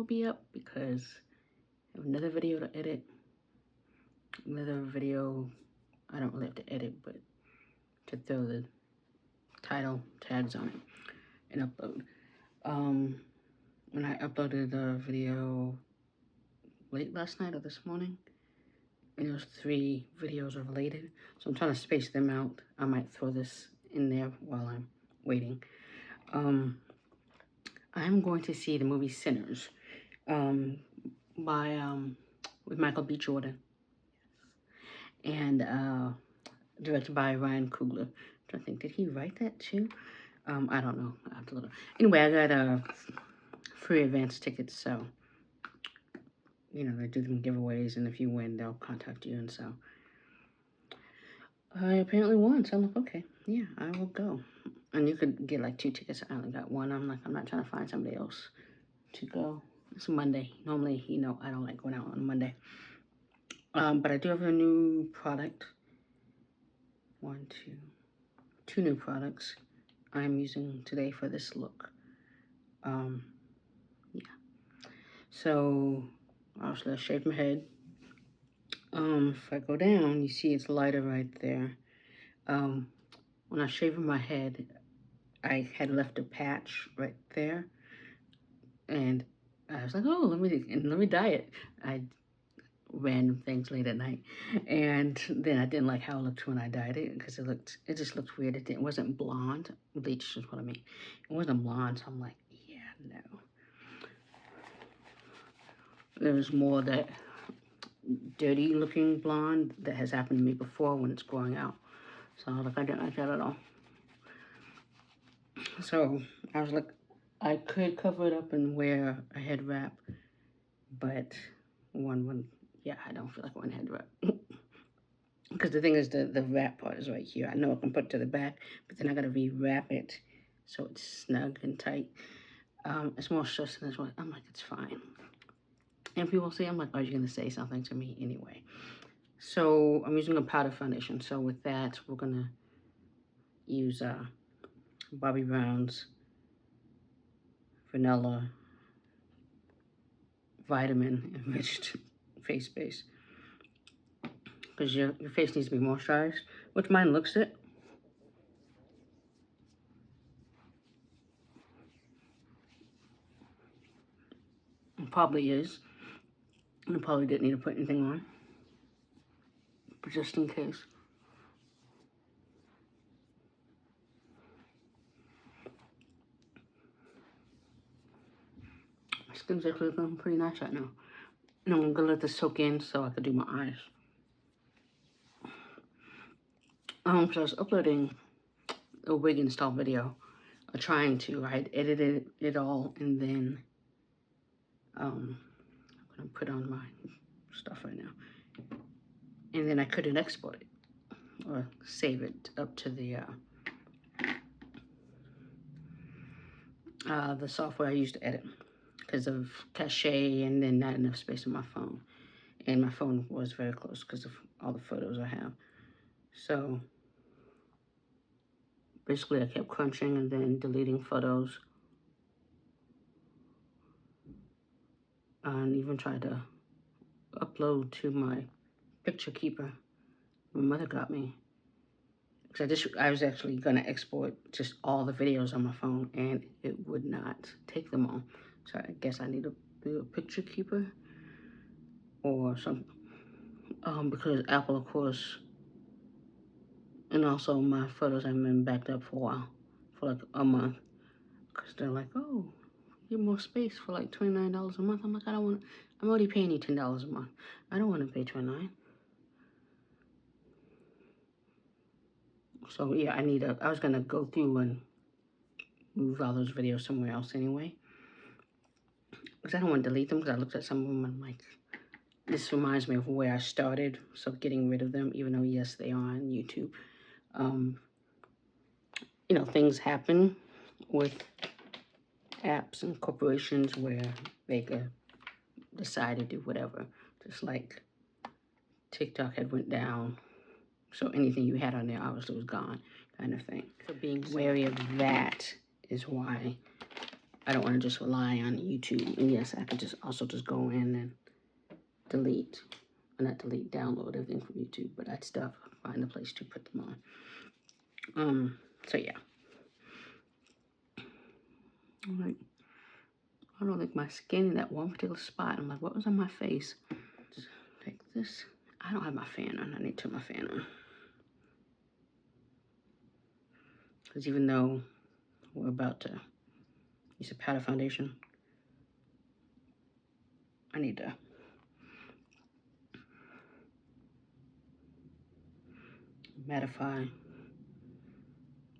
be up because I have another video to edit. Another video, I don't really have to edit, but to throw the title tags on it and upload. When I uploaded the video late last night or this morning, and those 3 videos are related, so I'm trying to space them out. I might throw this in there while I'm waiting. I'm going to see the movie Sinners with Michael B. Jordan, and directed by Ryan Coogler. I think, did he write that too? I don't know. I have to look. Anyway, I got free advance tickets, so you know, they do them giveaways, and if you win, they'll contact you. And so I apparently won, so I'm like, okay, yeah, I will go. And you could get like 2 tickets. I only got 1. I'm like, I'm not trying to find somebody else to go. It's Monday. Normally, you know, I don't like going out on Monday. But I do have a new product. 2 new products I'm using today for this look. Yeah. So obviously I shaved my head. If I go down, you see it's lighter right there. When I shaved my head, I had left a patch right there, and I was like, oh, let me dye it. I random things late at night, and then I didn't like how it looked when I dyed it because it just looked weird. It wasn't blonde. Bleach is what I mean. It wasn't blonde, so I'm like, yeah, no. There's more that dirty looking blonde that has happened to me before when it's growing out. So like I didn't like that at all. So I was like, I could cover it up and wear a head wrap, but yeah, I don't feel like wearing a head wrap. Because the thing is, the wrap part is right here. I know I can put it to the back, but then I gotta re-wrap it so it's snug and tight. It's more stress than this one. I'm like, it's fine. And people say, I'm like, are you gonna say something to me anyway? So I'm using a powder foundation. So with that, we're gonna use Bobbi Brown's Vanilla Vitamin Enriched face base. Because your face needs to be moisturized, which mine looks it. It probably is. And I probably didn't need to put anything on. But just in case. My skin's actually looking pretty nice right now. And I'm gonna let this soak in so I can do my eyes. So I was uploading a wig install video, trying to. I had edited it all, and then I'm gonna put on my stuff right now, and then I couldn't export it or save it up to the software I used to edit because of cache and then not enough space on my phone, and my phone was very close because of all the photos I have. So basically I kept crunching and then deleting photos, and even tried to upload to my picture keeper my mother got me, because I was actually gonna export just all the videos on my phone and it would not take them all. So I guess I need to do a picture keeper or something, because Apple, of course, and also my photos haven't been backed up for a while, for like a month, because they're like, oh, get more space for like $29 a month. I'm like, I don't want. I'm already paying you $10 a month. I don't want to pay $29. So yeah, I was gonna go through and move all those videos somewhere else anyway, because I don't want to delete them, because I looked at some of them and I'm like, this reminds me of where I started, so getting rid of them, even though yes, they are on YouTube. You know, things happen with apps and corporations where they could decide to do whatever, just like TikTok had went down, so anything you had on there obviously was gone, kind of thing. So being wary of that is why I don't want to just rely on YouTube. And yes, I could just also just go in and delete, or not delete, download everything from YouTube, but I'd still find a place to put them on. So yeah. I'm like, I don't like my skin in that one particular spot. I'm like, what was on my face? Just take this. I don't have my fan on. I need to turn my fan on. Because even though we're about to use a powder foundation, I need to mattify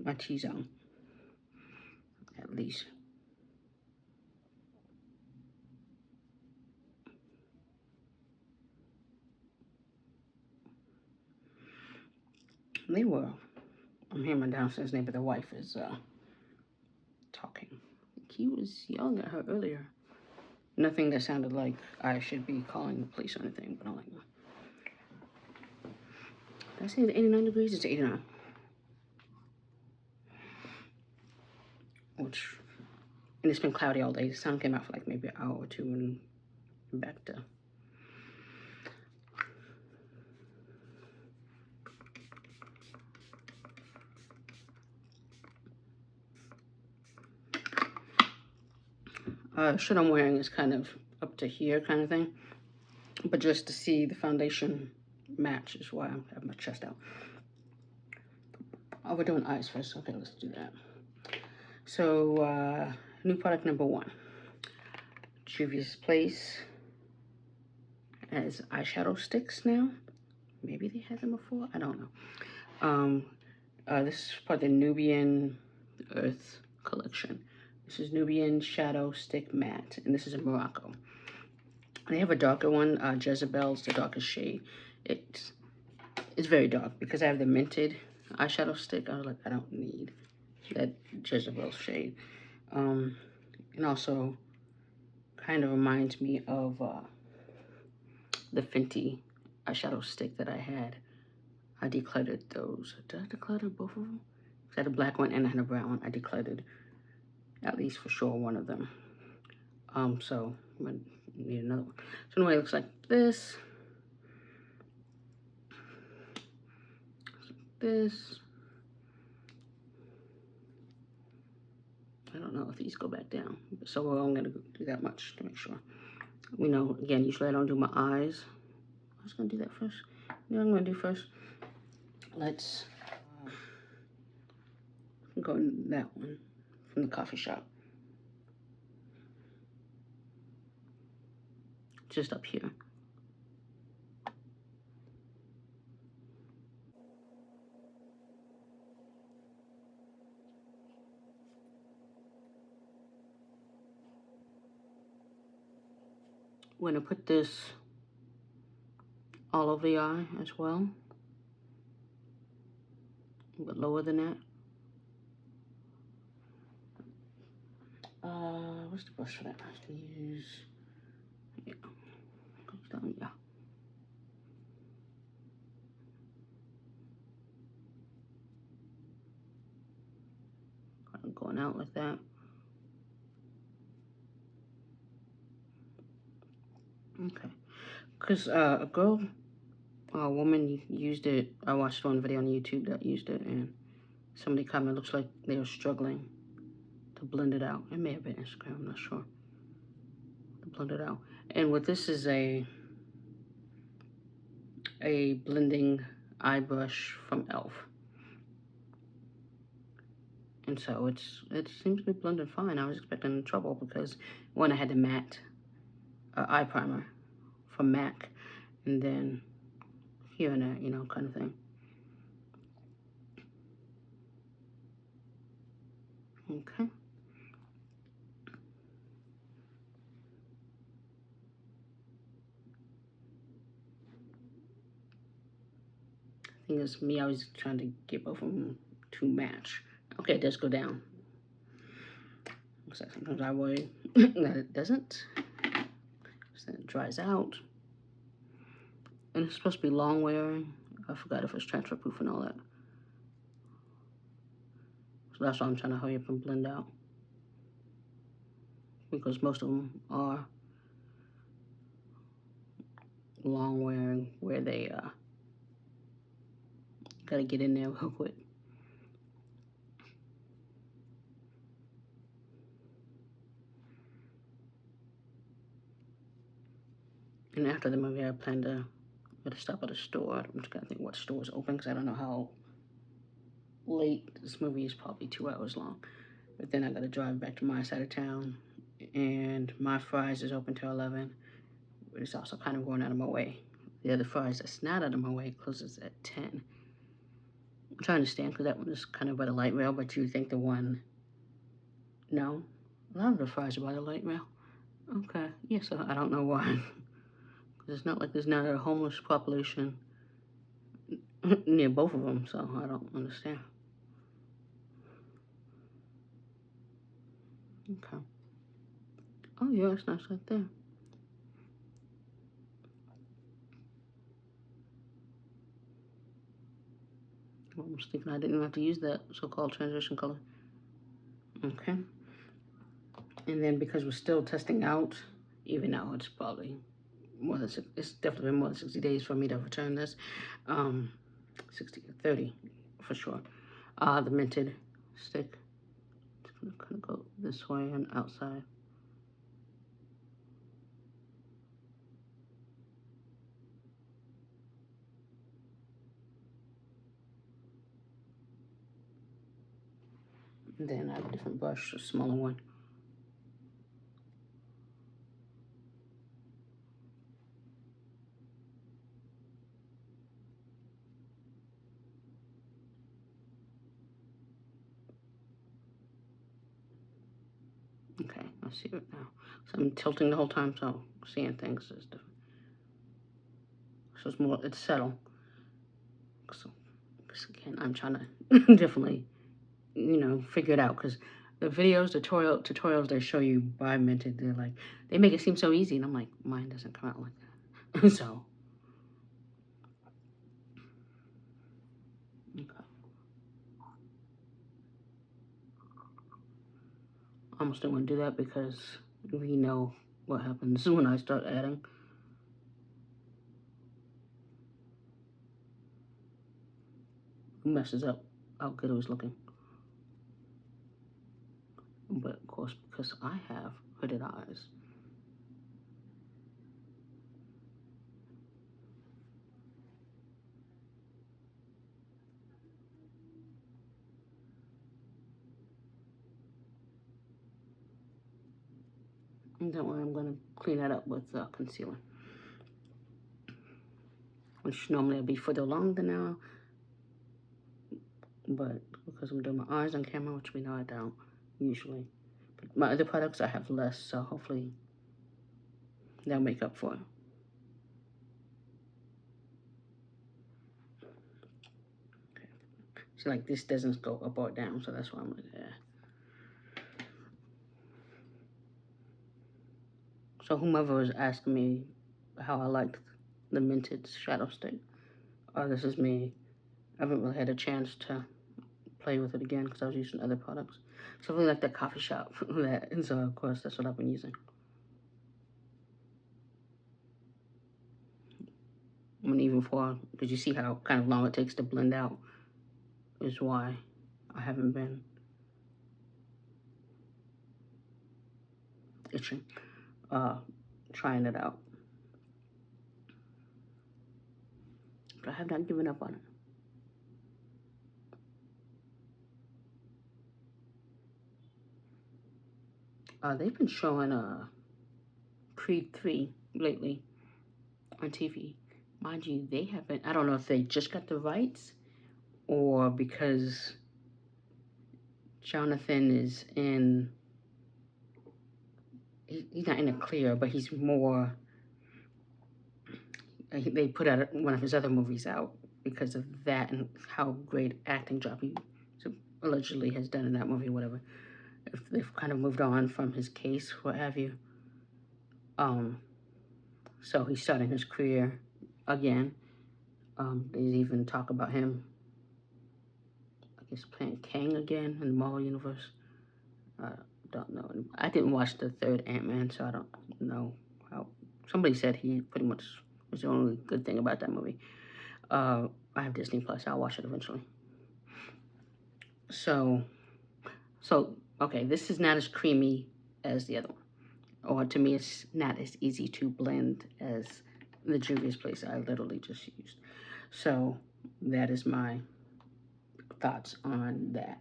my T-zone, at least. They were. I'm hearing my downstairs neighbor, the wife, is talking. He was yelling at her earlier. Nothing that sounded like I should be calling the police or anything, but I'm like, did I say it's 89 degrees? It's 89. Which, and it's been cloudy all day. The sun came out for like maybe an hour or two and back to. Shirt I'm wearing is kind of up to here kind of thing. But just to see the foundation match is why I have my chest out. Oh, we're doing eyes first. Okay, let's do that. So, new product number 1. Juvia's Place as eyeshadow sticks now. Maybe they had them before. I don't know. This is part of the Nubian Earth collection. This is Nubian Shadow Stick Matte, and this is in Morocco. They have a darker one. Jezebel's the darkest shade. It's very dark because I have the Mented eyeshadow stick. I was like, I don't need that Jezebel shade. And also kind of reminds me of the Fenty eyeshadow stick that I had. I decluttered those. Did I declutter both of them? I had a black one and I had a brown one. I decluttered at least for sure one of them. So I'm gonna need another one. So anyway, it looks like this. This. I don't know if these go back down. So we're only gonna do that much to make sure. We know, again, usually I don't do my eyes. I was gonna do that first. You know what I'm gonna do first? Let's go in that one from the coffee shop. Just up here. We're gonna put this all over the eye as well, but lower than that. What's the brush for that? I have to use, yeah. I'm going out like that. Okay, because a woman used it. I watched one video on YouTube that used it, and somebody commented, looks like they were struggling to blend it out. It may have been Instagram, I'm not sure. To blend it out. And what this is a blending eye brush from e.l.f. And so it seems to be blending fine. I was expecting trouble because one, I had the matte eye primer from MAC, and then here and there, you know, kind of thing. Okay. I think it's me, I was trying to get both of them to match. Okay, it does go down. Looks like sometimes I worry that it doesn't. So then it dries out. And it's supposed to be Longwear. I forgot if it's transfer proof and all that. So that's why I'm trying to hurry up and blend out. because most of them are Longwear, where they gotta get in there real quick. And after the movie, I plan to stop at a store. I'm just gonna think what store is open, because I don't know how late. This movie is probably 2 hours long. But then I gotta drive back to my side of town, and my Fries is open till 11. But it's also kind of going out of my way. The other Fries that's not out of my way closes at 10. I'm trying to understand, because that one is kind of by the light rail, but you think the one... No? A lot of the Fries are by the light rail. Okay, yeah, so I don't know why. It's not like there's not a homeless population near both of them, so I don't understand. Okay. Oh yeah, it's nice right there. I was thinking I didn't even have to use that so-called transition color. Okay. And then because we're still testing out, even though it's probably more than it's definitely been more than 60 days for me to return this. 30 for sure. The Mented stick. It's gonna kind of go this way and outside. And then I have a different brush, a smaller one. Okay, I see it now. So I'm tilting the whole time, so seeing things is different. So it's more, it's subtle. So, again, I'm trying to definitely, figure it out, because the videos, tutorials they show you by Mented, they're like, they make it seem so easy, and I'm like, mine doesn't come out like that. So, okay. I almost don't want to do that, because we know what happens when I start adding. It messes up how good it was looking. But of course, because I have hooded eyes, and don't worry, I'm going to clean that up with concealer, which normally would be further along than now, but because I'm doing my eyes on camera, which we know I don't usually. But my other products I have less, so hopefully they'll make up for it. Okay. So like this doesn't go up or down, so that's why I'm like, yeah. So whomever was asking me how I liked the Mented shadow stick, this is me. I haven't really had a chance to play with it again because I was using other products. So I really like that coffee shop, and so of course that's what I've been using. I mean, even because you see how kind of long it takes to blend out, is why I haven't been itching, trying it out. But I have not given up on it. They've been showing Creed 3 lately on TV. Mind you, they haven't, I don't know if they just got the rights or because Jonathan is in, he's not in a clear, but he's more, they put out one of his other movies out because of that and how great acting job he allegedly has done in that movie, whatever. If they've kind of moved on from his case, what have you. So he's starting his career again. They even talk about him, I guess, playing Kang again in the Marvel Universe. don't know. I didn't watch the third Ant-Man, so I don't know how. Somebody said he pretty much was the only good thing about that movie. I have Disney Plus. I'll watch it eventually. So okay, this is not as creamy as the other one. Or to me, it's not as easy to blend as the Juvia's Place I literally just used. So that is my thoughts on that.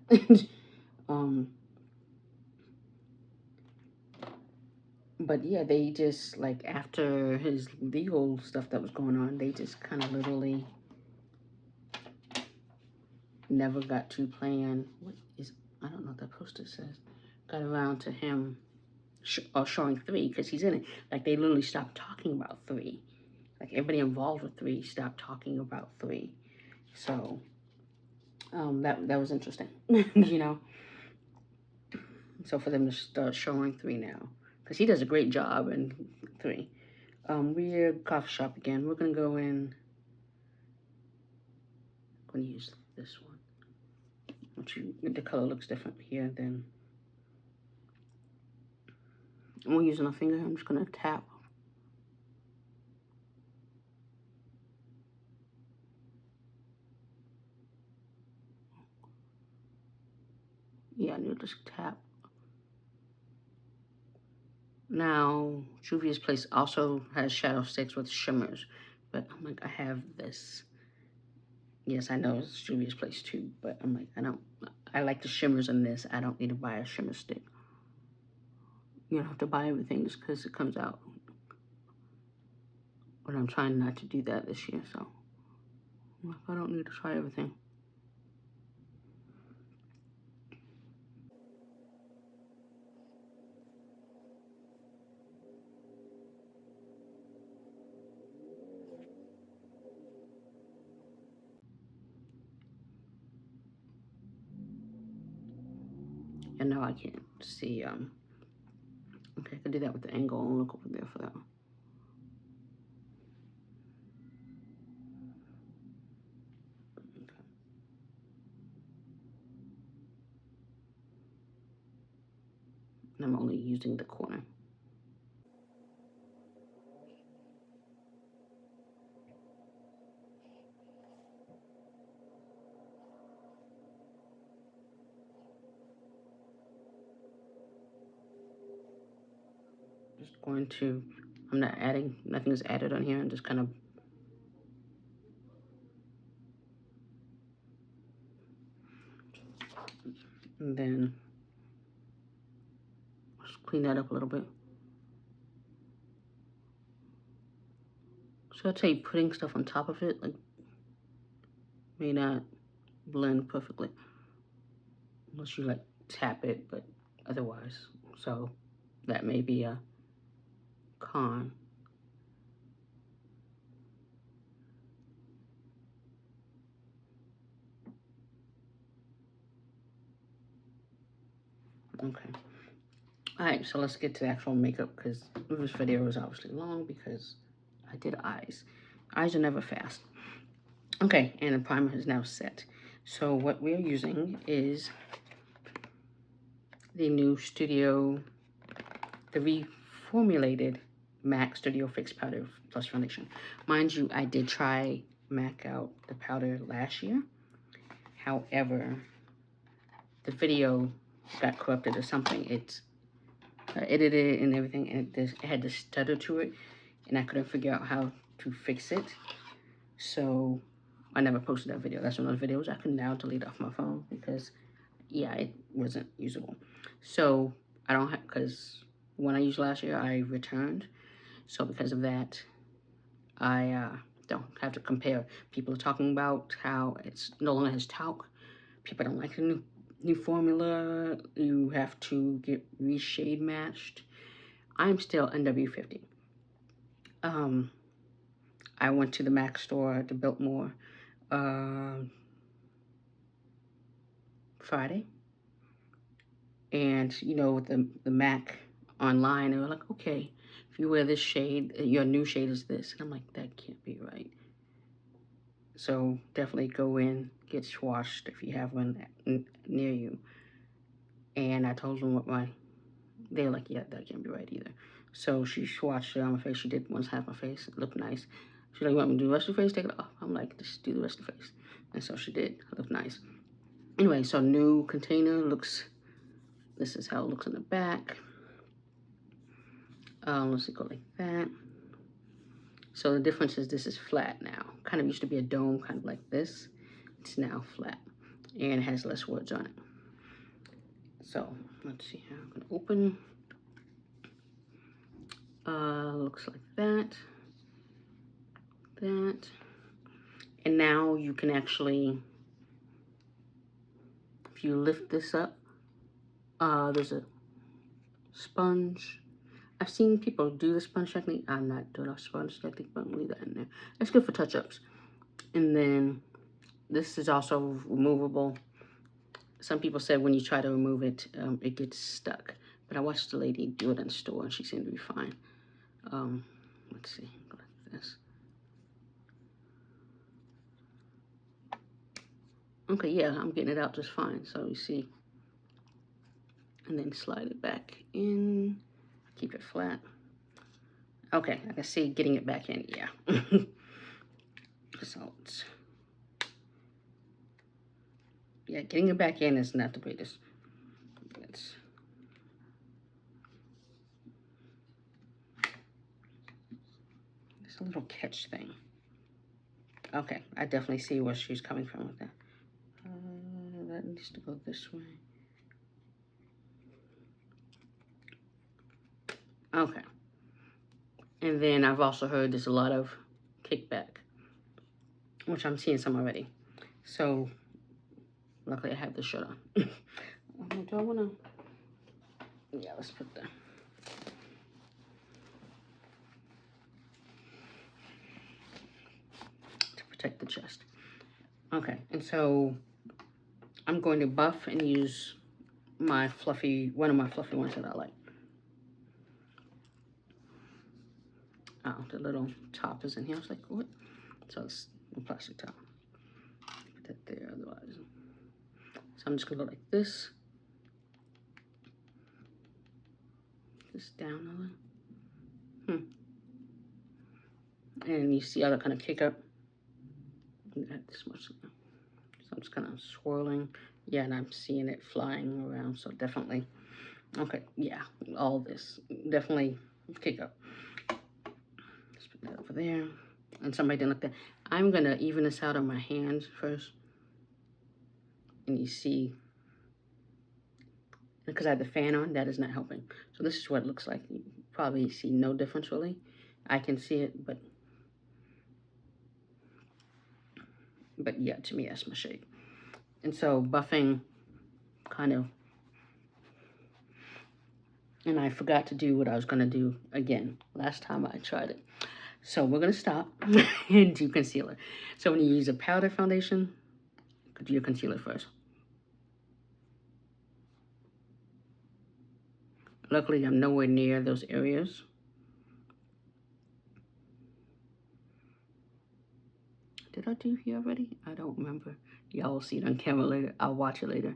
But yeah, they just, like, after his legal stuff that was going on, they just kind of literally never got to plan. What is, I don't know what that poster says. Got around to him showing 3 because he's in it. Like, they literally stopped talking about 3. Like, everybody involved with 3 stopped talking about 3. So that was interesting. You know. So for them to start showing 3 now, because he does a great job in 3. We're coffee shop again. We're gonna go in. I'm gonna use this one. The color looks different here than. I'm using a finger. I'm just gonna tap. Yeah, I need to just tap. Now, Juvia's Place also has shadow sticks with shimmers, but I'm like, I have this. Yes, I know it's Juvia's Place too, but I'm like, I like the shimmers in this. I don't need to buy a shimmer stick. You don't have to buy everything just because it comes out. But I'm trying not to do that this year, so I'm like, I don't need to try everything. And now I can't see, okay, I could do that with the angle and look over there for that one. Okay. And I'm only using the corner. Just going to, I'm not adding, nothing is added on here, and just kind of and then just clean that up a little bit. So I'd say putting stuff on top of it, like, may not blend perfectly unless you like tap it, but otherwise. So that may be a con. Okay. Alright, so let's get to the actual makeup, because this video is obviously long because I did eyes. Eyes are never fast. Okay, and the primer is now set. So what we're using is the new the reformulated MAC Studio Fix Powder Plus Foundation. Mind you, I did try MAC out the powder last year. However, the video got corrupted or something. It's edited and everything, and it had this stutter to it, and I couldn't figure out how to fix it. So I never posted that video. That's one of those videos I can now delete off my phone because, yeah, it wasn't usable. So I don't have, because when I used last year, I returned. So because of that, I don't have to compare. People are talking about how it's no longer has talc. People don't like the new formula. You have to get reshade matched. I'm still NW50. I went to the MAC store to Biltmore Friday, and you know, with the MAC online, they were like, okay, if you wear this shade, your new shade is this, and I'm like, that can't be right. So definitely go in, get swatched if you have one near you. And I told them what my they were like, yeah, that can't be right either. So she swatched it on my face. She did once half my face. It looked nice. She's like, you want me to do the rest of the face? Take it off. I'm like, just do the rest of the face. And so she did. It looked nice. Anyway, so new container looks, this is how it looks in the back. Let's go like that. So the difference is this is flat now. Kind of used to be a dome, kind of like this. It's now flat and has less words on it. So let's see how I'm gonna open. Looks like that. That. And now you can actually, if you lift this up, there's a sponge. I've seen people do the sponge technique. I'm not doing a sponge technique, but I'm gonna leave that in there. That's good for touch-ups. And then this is also removable. Some people said when you try to remove it, it gets stuck. But I watched the lady do it in the store and she seemed to be fine. Let's see, go like this. Okay, yeah, I'm getting it out just fine. So you see, and then slide it back in, keep it flat. Okay, I can see getting it back in, yeah. So yeah, getting it back in is not the greatest. It's a little catch thing. Okay, I definitely see where she's coming from with that. That needs to go this way. Okay. And then I've also heard there's a lot of kickback, which I'm seeing some already. So luckily I have the shirt on. Do I want to? Yeah, let's put that. To protect the chest. Okay, and so I'm going to buff and use my fluffy, one of my fluffy ones that I like. Oh, the little top is in here. I was like, what? So it's a plastic top. Put that there, otherwise. So I'm just gonna go like this. This down a little. And you see how that kind of kick up. Not this much. So I'm just kind of swirling. Yeah, and I'm seeing it flying around. So definitely. Okay, yeah, all this definitely kick up. Let's put that over there. And somebody didn't look that. I'm gonna even this out on my hands first. And you see, because I have the fan on, that is not helping. So this is what it looks like. You probably see no difference really. I can see it, but yeah, to me that's my shade. And so buffing kind of, and I forgot to do what I was gonna do again last time I tried it. So we're gonna stop and do concealer. So when you use a powder foundation, do your concealer first. Luckily, I'm nowhere near those areas. Did I do here already? I don't remember. Y'all will see it on camera later. I'll watch it later.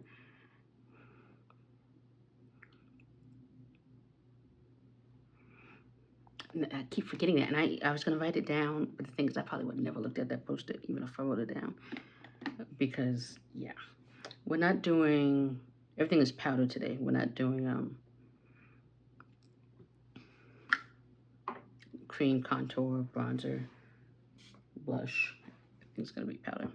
And I keep forgetting that. And I was going to write it down. But the thing is, I probably would have never looked at that post-it, even if I wrote it down. Because, yeah. We're not doing... Everything is powder today. We're not doing cream, contour, bronzer, blush. Everything's going to be powder.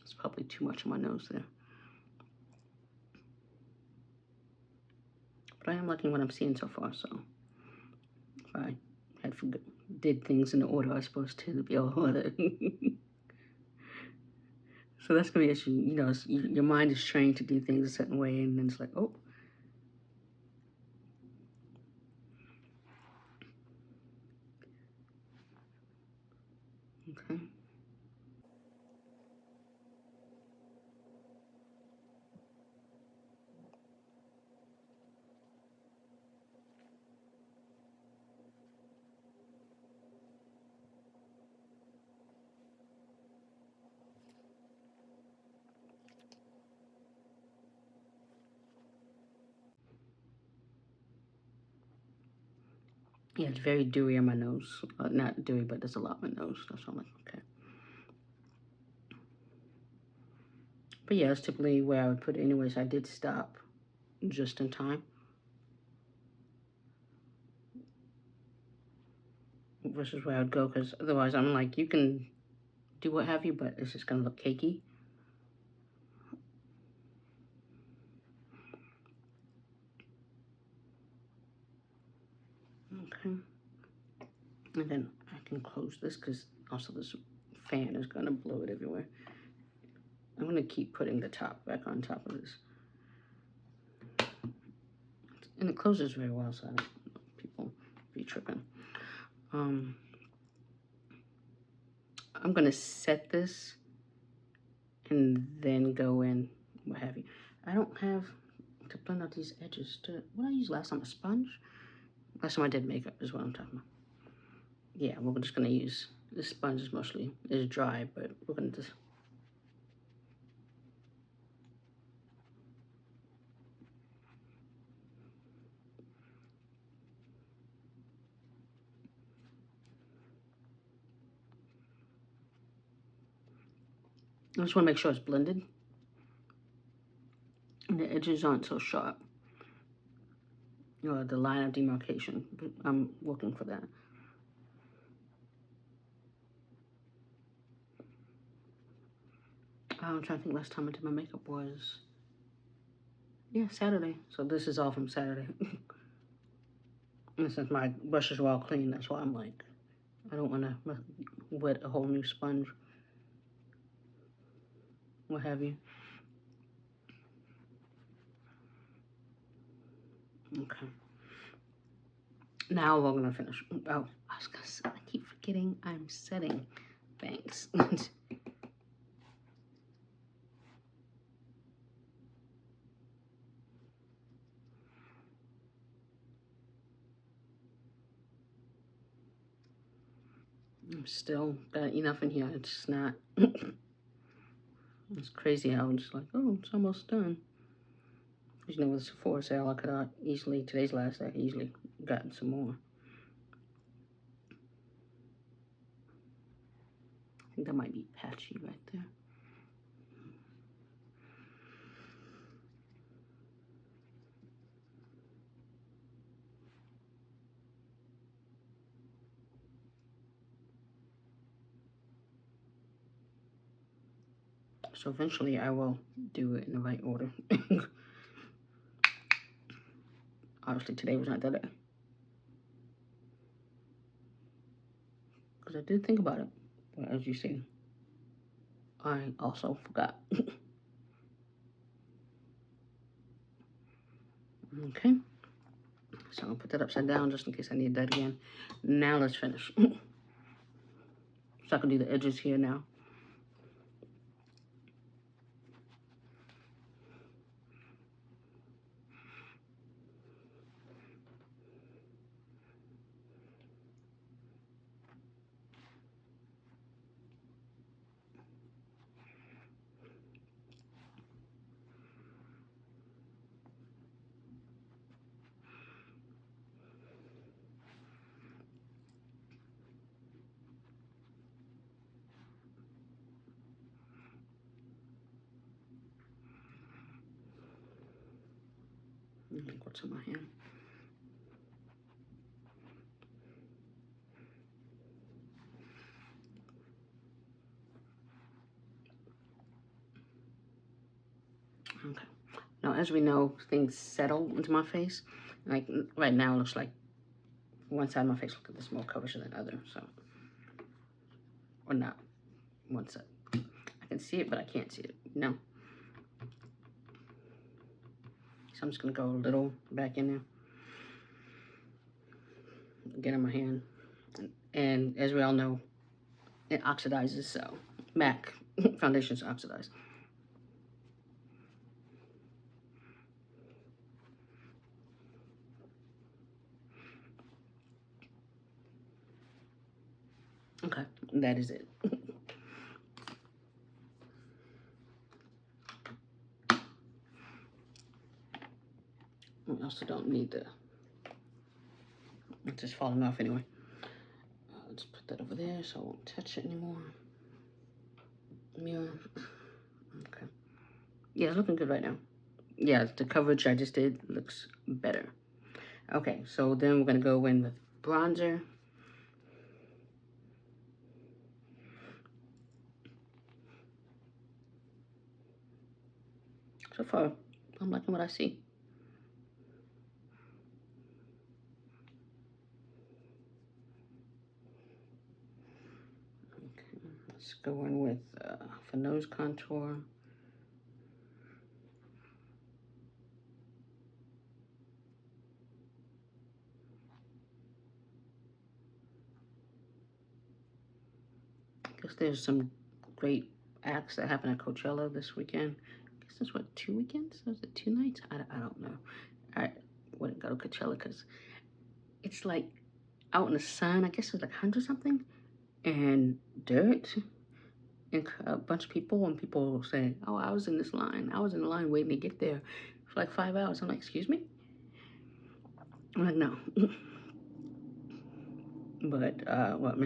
It's probably too much on my nose there. But I am liking what I'm seeing so far, so if I did things in the order I was supposed to be able to order. So that's gonna be an issue. You know, your mind is trained to do things a certain way, and then it's like, oh. Okay. Yeah, it's very dewy on my nose. Not dewy, but there's a lot on my nose. That's why I'm like, okay. But yeah, it's typically where I would put it anyways. I did stop just in time. Versus where I would go, because otherwise I'm like, you can do what have you, but it's just going to look cakey. Okay. And then I can close this because also this fan is going to blow it everywhere. I'm going to keep putting the top back on top of this. And it closes very well, so I don't want people be tripping. I'm going to set this and then go in, what have you. I don't have to blend out these edges. What I used last time, a sponge? Last time I did makeup is what I'm talking about. Yeah, we're just going to use, this sponge is mostly, is dry, but we're going to just, I just want to make sure it's blended and the edges aren't so sharp. Or the line of demarcation. I'm looking for that. I'm trying to think, last time I did my makeup was, yeah, Saturday. So this is all from Saturday. And since my brushes were all clean, that's why I'm like, I don't want to wet a whole new sponge. What have you. Okay. Now we're going to finish. Oh, I was going to say, I keep forgetting I'm setting. Thanks. I'm still got enough in here. It's just not. It's crazy how I'm just like, oh, it's almost done. You know, with the Sephora sale, I could have easily, today's last day, easily gotten some more. I think that might be patchy right there. So eventually I will do it in the right order. Obviously today was not that day. Because I did think about it. But as you see, I also forgot. Okay. So I'm going to put that upside down just in case I need that again. Now let's finish. So I can do the edges here now. What's in my hand? Okay. Now, as we know, things settle into my face. Like right now, it looks like one side of my face looks like this more coverage than the other. So, or not one side. I can see it, but I can't see it. No. So I'm just gonna go a little back in there. Get in my hand. And as we all know, it oxidizes, so MAC foundations oxidize. Okay, that is it. We also don't need the It's just falling off anyway. Let's put that over there so I won't touch it anymore. Yeah. Okay. Yeah, it's looking good right now. Yeah, the coverage I just did looks better. Okay, so then we're going to go in with bronzer. So far, I'm liking what I see. Okay, let's go in with for nose contour. I guess there's some great acts that happen at Coachella this weekend. I guess that's what, 2 weekends? Was it 2 nights? I don't know. I wouldn't go to Coachella because it's like out in the sun. I guess it was like 100 something, and dirt, and a bunch of people. And people say, "Oh, I was in this line. I was in the line waiting to get there for like 5 hours." I'm like, "Excuse me?" I'm like, "No." But what,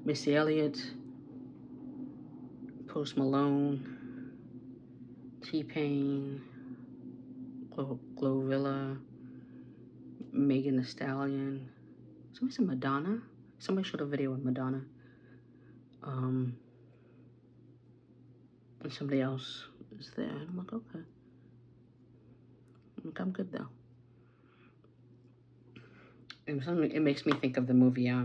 Missy Elliott, Post Malone, T-Pain, Glorilla, Megan Thee Stallion. Somebody said Madonna. Somebody showed a video with Madonna. And somebody else is there. I'm like, okay. I'm good though. And it makes me think of the movie, I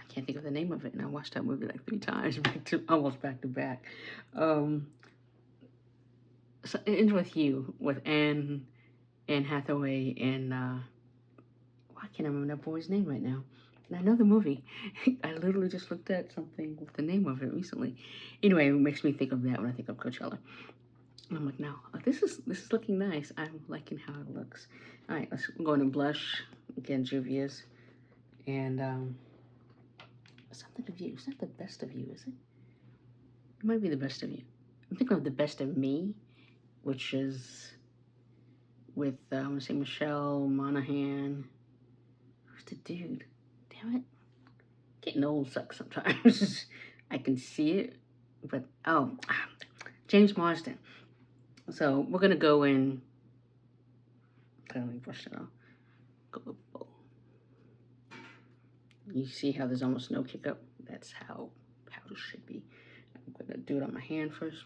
can't think of the name of it, and I watched that movie like 3 times, almost back to back. So it ends with You, with Anne Hathaway, and I can't remember that boy's name right now. And I know the movie. I literally just looked at something with the name of it recently. Anyway, it makes me think of that when I think of Coachella. And I'm like, no, this is looking nice. I'm liking how it looks. All right, let's go into blush. Again, Juvia's. And something of you. It's not the best of you, is it? It might be the best of you. I'm thinking of the best of me, which is with, I want to say Michelle Monaghan. Who's the dude? Damn it. Getting old sucks sometimes. I can see it, but, James Marsden. So we're going to go in. Let me brush it off. Go with both. You see how there's almost no kick up? That's how powder should be. I'm going to do it on my hand first.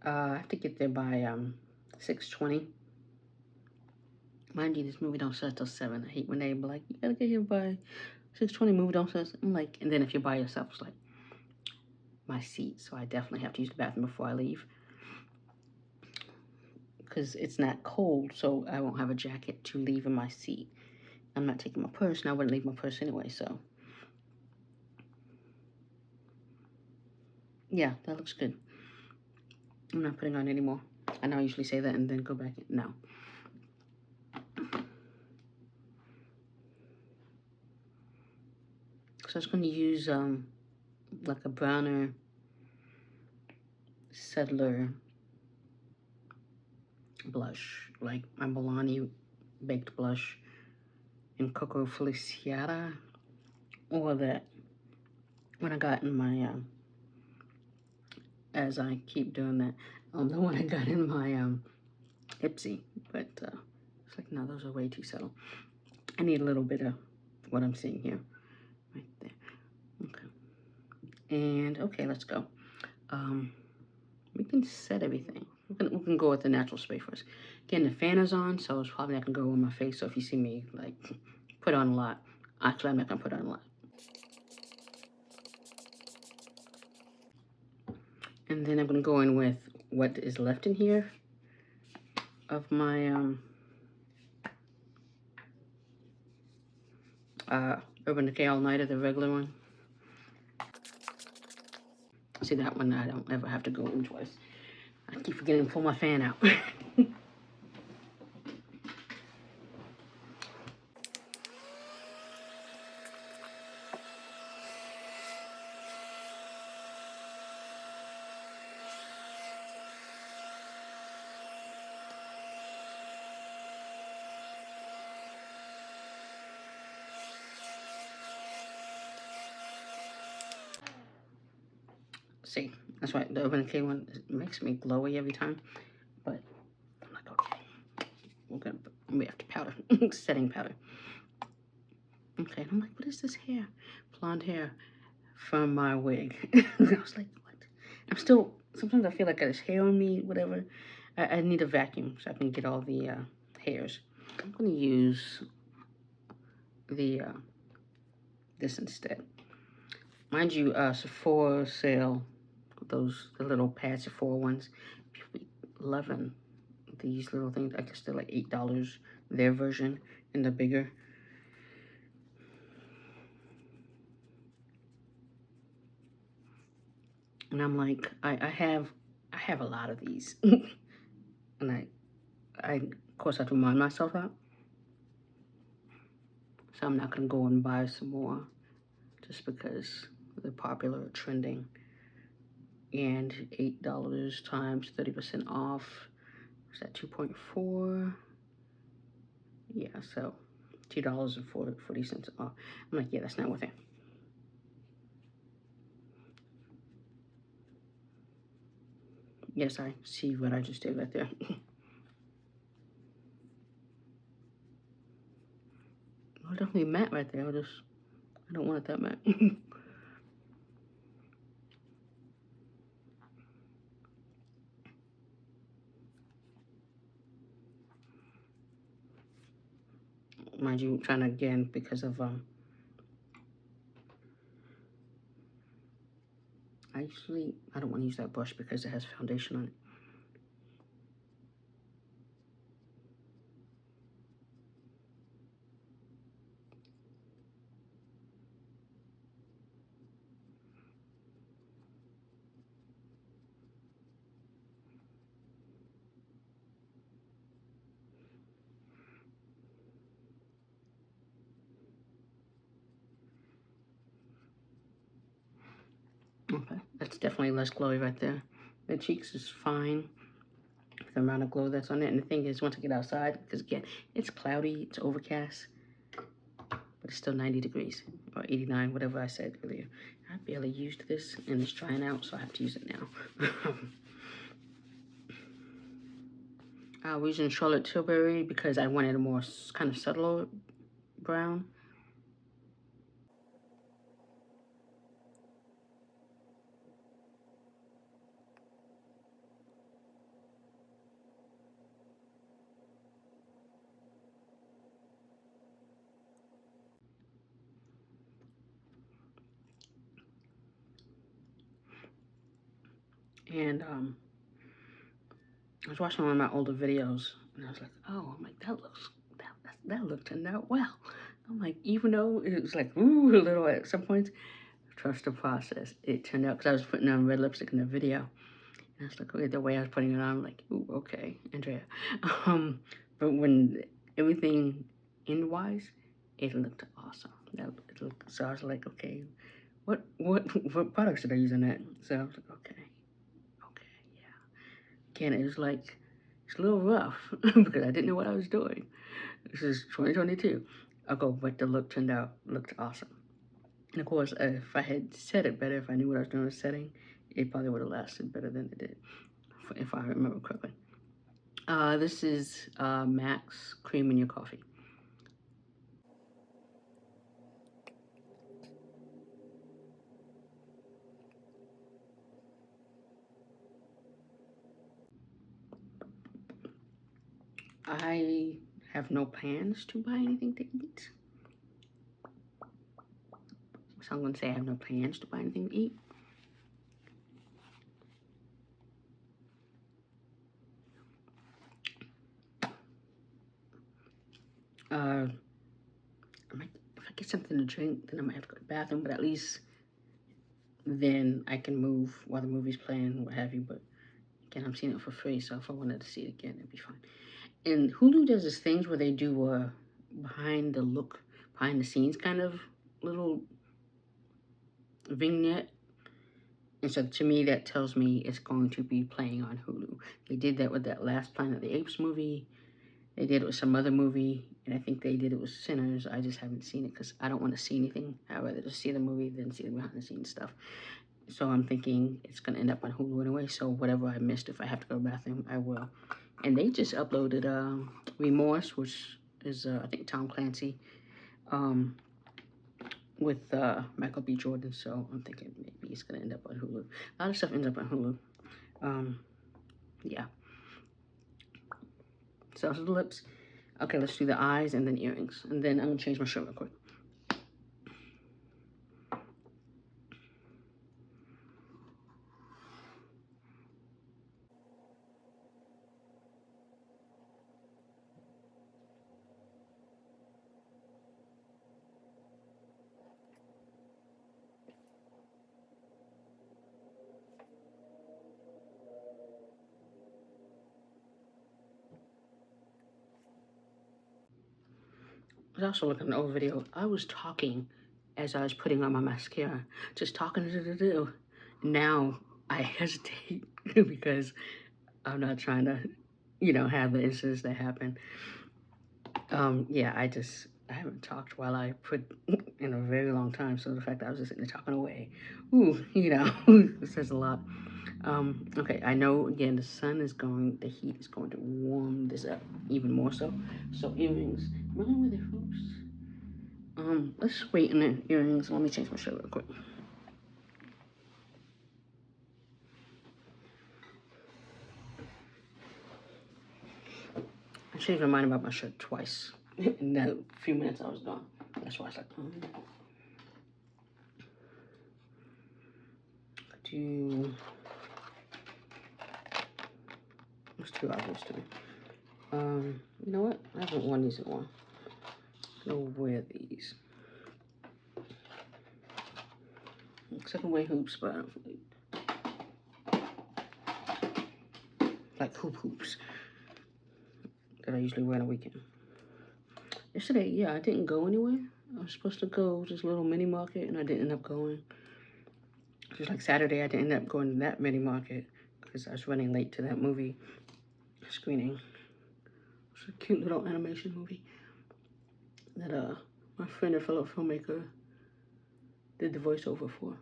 I have to get there by 6:20. Mind you, this movie don't start till 7. I hate when they be like, you gotta get here by 6:20. Movie don't start. I'm like, and then if you're by yourself, it's like my seat. So I definitely have to use the bathroom before I leave, because it's not cold, so I won't have a jacket to leave in my seat. I'm not taking my purse, and I wouldn't leave my purse anyway, so. Yeah, that looks good. I'm not putting on anymore. I know I usually say that and then go back in. No. So I was going to use like a browner settler blush, like my Milani baked blush in Coco Feliciata, or that when I got in my as I keep doing that, the one I got in my Ipsy, but it's like, no, those are way too subtle. I need a little bit of what I'm seeing here, right there. Okay, and okay, let's go. We can set everything. We can go with the natural spray first. Again, the fan is on, so it's probably not gonna go on my face. So if you see me like put on a lot, actually I'm not gonna put on a lot. And then I'm gonna go in with what is left in here of my Urban Decay All Nighter, the regular one. See, that one I don't ever have to go in twice. I keep forgetting to pull my fan out. See, that's why the Urban Decay one makes me glowy every time. But I'm like, okay, we have to powder, setting powder. Okay, and I'm like, what is this hair? Blonde hair from my wig. I was like, what? I'm still, sometimes I feel like there's hair on me, whatever. I need a vacuum so I can get all the hairs. I'm going to use the this instead. Mind you, Sephora sale, the little pad Sephora ones, people be loving these little things. I guess they're like $8, their version, and the bigger. And I'm like, I have a lot of these. And of course, I have to remind myself that. So I'm not going to go and buy some more just because they're popular or trending. And $8 times 30% off. Is that 2.4? Yeah, so $2.40 off. I'm like, yeah, that's not worth it. Yes, I see what I just did right there. Oh, definitely matte right there. I don't want it that matte. Mind you, trying to again because of I don't want to use that brush because it has foundation on it. Okay, that's definitely less glowy right there. The cheeks is fine with the amount of glow that's on it. And the thing is, once I get outside, because again, it's cloudy, it's overcast, but it's still 90 degrees or 89, whatever I said earlier. I barely used this and it's drying out, so I have to use it now. We're using Charlotte Tilbury because I wanted a more kind of subtle brown. And I was watching one of my older videos, and I was like, oh, I'm like, that look turned out well. I'm like, even though it was like, ooh, a little at some points, trust the process. It turned out, because I was putting on red lipstick in the video, and I was like, okay, the way I was putting it on, I'm like, ooh, okay, Andrea. But when everything end-wise, it looked awesome. So I was like, okay, what products did I use on that? So I was like, okay, yeah. Again, it was like, it's a little rough because I didn't know what I was doing. This is 2022. But the look looked awesome. And of course, if I had set it better, if I knew what I was doing with setting, it probably would have lasted better than it did, if I remember correctly. This is Max Cream in Your Coffee. I have no plans to buy anything to eat. So I'm going to say I have no plans to buy anything to eat. If I get something to drink, then I might have to go to the bathroom, but at least then I can move while the movie's playing, what have you. But again, I'm seeing it for free, so if I wanted to see it again, it'd be fine. And Hulu does this things where they do behind the scenes kind of little vignette. And so to me, that tells me it's going to be playing on Hulu. They did that with that last Planet of the Apes movie. They did it with some other movie, and I think they did it with Sinners. I just haven't seen it because I don't want to see anything. I'd rather just see the movie than see the behind the scenes stuff. So I'm thinking it's gonna end up on Hulu anyway. So whatever I missed, if I have to go to the bathroom, I will. And they just uploaded Remorse, which is I think Tom Clancy, with Michael B. Jordan. So I'm thinking maybe it's gonna end up on Hulu. A lot of stuff ends up on Hulu. Yeah. So the lips. Okay, let's do the eyes and then earrings, and then I'm gonna change my shirt real quick. I was also looking at an old video. I was talking as I was putting on my mascara, just talking. Now I hesitate because I'm not trying to, have the incidents that happen. Yeah, I haven't talked while I put in a very long time. So the fact that I was just sitting there talking away, it says a lot. Okay, I know again the heat is going to warm this up even more so. So earrings, am I gonna wear the hoops? Let's wait in the earrings. Let me change my shirt real quick. I changed my mind about my shirt twice in that few minutes I was gone. That's why I was like, it's too obvious to me. You know what? I haven't worn these in a while. I'm gonna wear these. Except for wear hoops, but I don't like hoops that I usually wear on a weekend. Yesterday, yeah, I didn't go anywhere. I was supposed to go to this little mini market, and I didn't end up going. Just like Saturday, I didn't end up going to that mini market because I was running late to that movie screening. It's a cute little animation movie that my friend and fellow filmmaker did the voiceover for.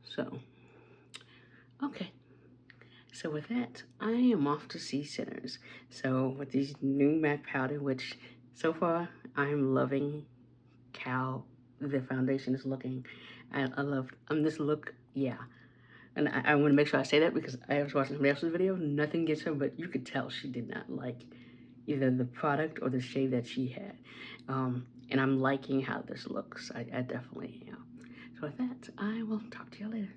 So, okay. So with that, I am off to see Sinners. So with these new MAC powder, which so far I'm loving how the foundation is looking. I love this look, yeah. And I want to make sure I say that because I was watching somebody else's video. Nothing gets her, but you could tell she did not like either the product or the shade that she had. And I'm liking how this looks. I definitely am. So with that, I will talk to you later.